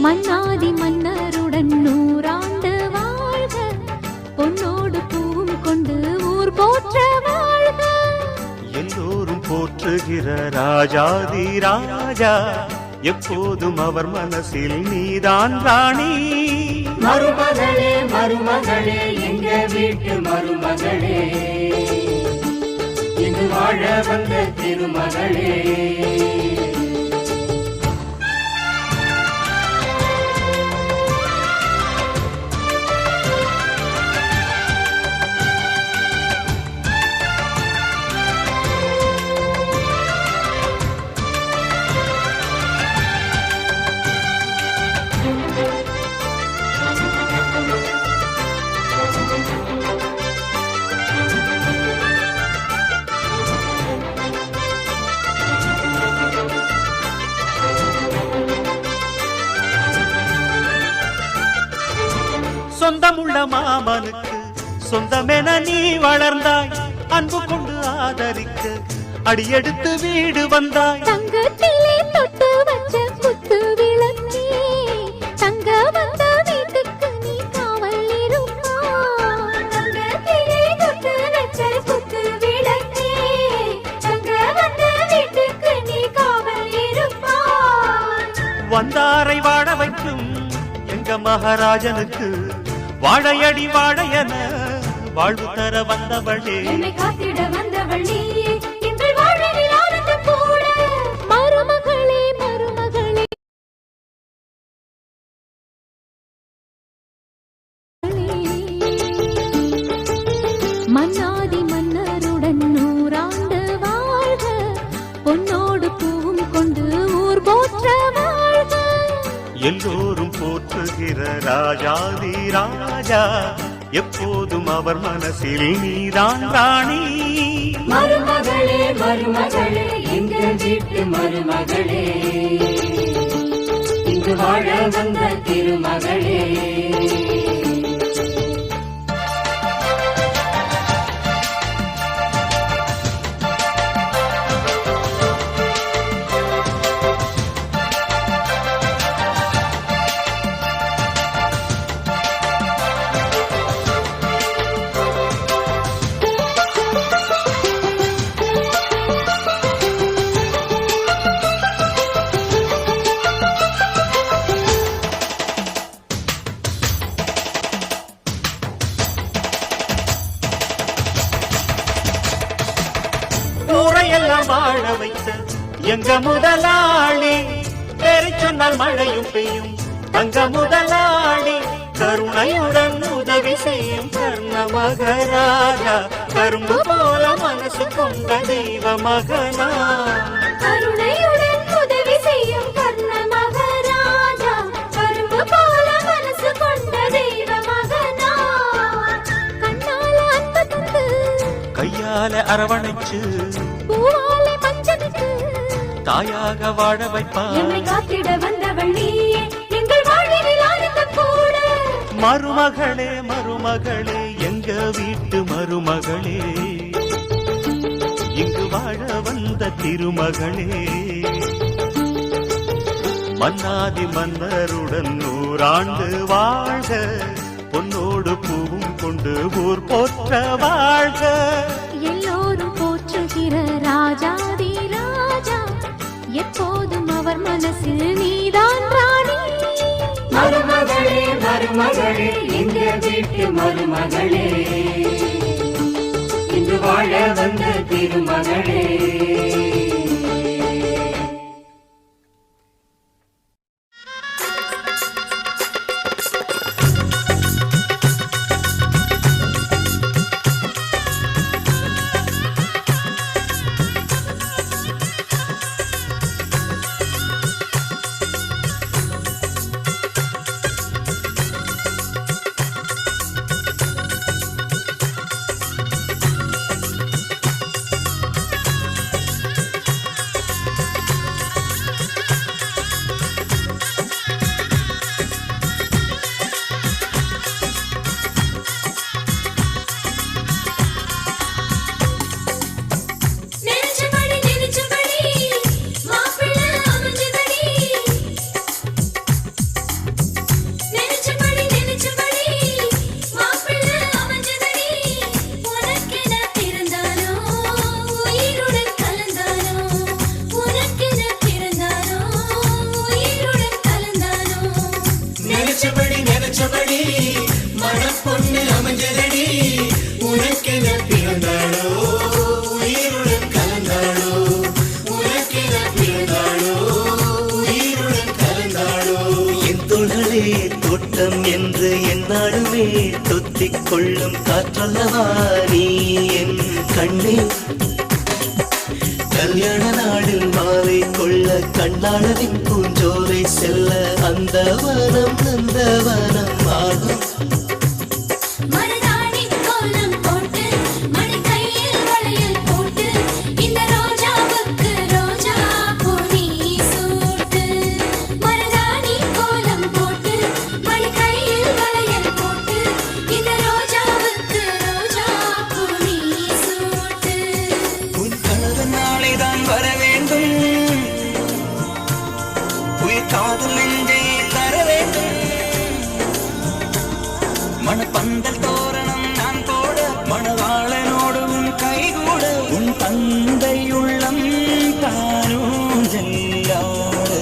மன்னாதி மன்னருடன் நூறாண்டு வாழ்க, பொன்னோடு பூவும் கொண்டு ஊர் போற்ற வாழ்க. எல்லோரும் போற்றுகிற ராஜாதி ராஜா, எப்போதும் அவர் மனசில் நீதான் ராணி. மருமகளே மருமகளே எங்க வீட்டு மருமகளே, இங்கு வாழ வந்த திருமகளே. சொந்தமுள்ள மாமனுக்கு சொந்தமென நீ வளர்ந்தாய், அன்பு கொண்டு ஆதரிக்க அடியெடுத்து வீடு வந்தாய். தங்கத்திலே தொட்டு வச்ச குத்து விளக்கே, தங்க வந்த வீட்டுக்கு நீ காவல் இருப்பாய். தங்கத்திலே தொட்டு வச்ச குத்து விளக்கே, தங்க வந்த வீட்டுக்கு நீ காவல் இருப்பாய். வந்தாரை வாழ வைக்கும் எங்க மகாராஜனுக்கு வாழையடி வாழையன வாழ்வு தர வந்தவளே. என்னை காத்திட வந்தவள் நீயே, எங்கள் வாழ்வில் ஆனந்தம் கூட. மருமகளே மருமகளே மன்னாதி மன்னருடன் நூறாண்டு வாழ்க, பொன்னோடு பூவும் கொண்டு ஊர் போற்ற வாழ்க. எல்லோரும் போற்றுகிற ராஜாதி ராஜா, எப்போதும் அவர் மனசில் நீதான் ராணி. மருமகளே மருமகளே எங்கள் வீட்டு மருமகளே, இங்கு வாழ வந்த திருமகளே. ஊரையெல்லாம் வாழ வைத்த எங்க முதலாளி, பேரை சொன்னால் மழையும் பெய்யும் தங்க முதலாளி. கருணையுடன் உதவி செய்யும் கர்ண மகராஜா, கரும்பு போல மனசு கொண்ட தெய்வ மகனா. கருணையுடன் உதவி செய்யும் கர்ண மகராஜா, கரும்பு போல மனசு கொண்ட தெய்வ மகனா. கண்ணால அன்பு தந்து கையால அரவணைச்சு பூவாலை பஞ்சமிட்டு தாயாக வாழ வைப்பார். என்னை காத்திட வந்தவள் நீயே, எங்கள் வாழ்வில் ஆனந்தம் கூட. மருமகளே மருமகளே எங்க வீட்டு மருமகளே, இங்கு வாழ வந்த திருமகளே. மன்னாதி மன்னருடன் நூறாண்டு வாழ்க, பொன்னோடு பூவும் கொண்டு ஊர் போற்ற வாழ்க. எல்லோரும் போற்றுகிற ராஜாதி ராஜா, எப்போதும் அவர் மனசில் நீதான் ராணி. மருமகளே மருமகளே எங்க வீட்டு மருமகளே, இன்று வாழ வந்த திருமகளே. நினைச்சபடி நினைச்சபடி மனப்பொண்ணு அமைஞ்சதடி உனக்கென பிறந்தாளோ உயிருடன் கலந்தாளோ உனக்கென பிறந்தாளோ உயிருடன் கலந்தாளோ என் தோள்களே தோட்டம் என்று என்னாலுமே தொத்திக் கொள்ளும் காற்றல்லவா நீ என் கண்ணே கல்யாண நாளில் மாலை கொள்ள கண்ணாளரின் பூஞ்சோலை செல்ல அந்த வனம் ஆடும் மருதாணி கோலம் போட்டு மணி கையில் வளையல் போட்டு இந்த ரோஜாவுக்கு ரோஜா பூ நீ சூட்டு மருதாணி கோலம் போட்டு மணி கையில் வளையல் போட்டு இந்த ரோஜாவுக்கு ரோஜா பூ நீ சூட்டு உன் கனவு நாளைதான் வர வேண்டும் உயிர் காதல் நெஞ்சை தர வேண்டும் மணப்பந்தல் தோரணம் நான் போட மணவாளனோடு உன் கைகூட உன் தந்தை உள்ளம் தானும் ஜெல்லாடு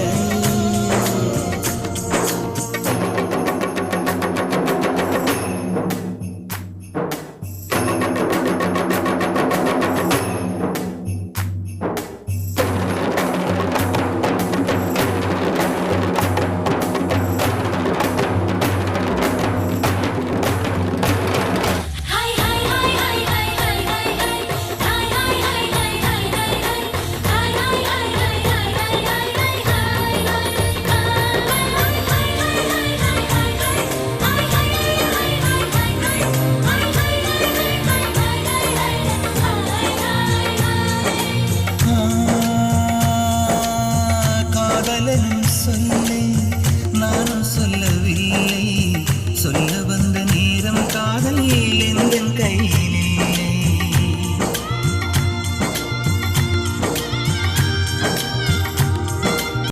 hi hi hi hi hi hi hi hi hi hi hi hi hi hi hi hi hi hi hi காதலனும் சொல்லை நானும் சொல்லவில்லை சொல்ல வந்த நேரம் காதல் எந்த கையில்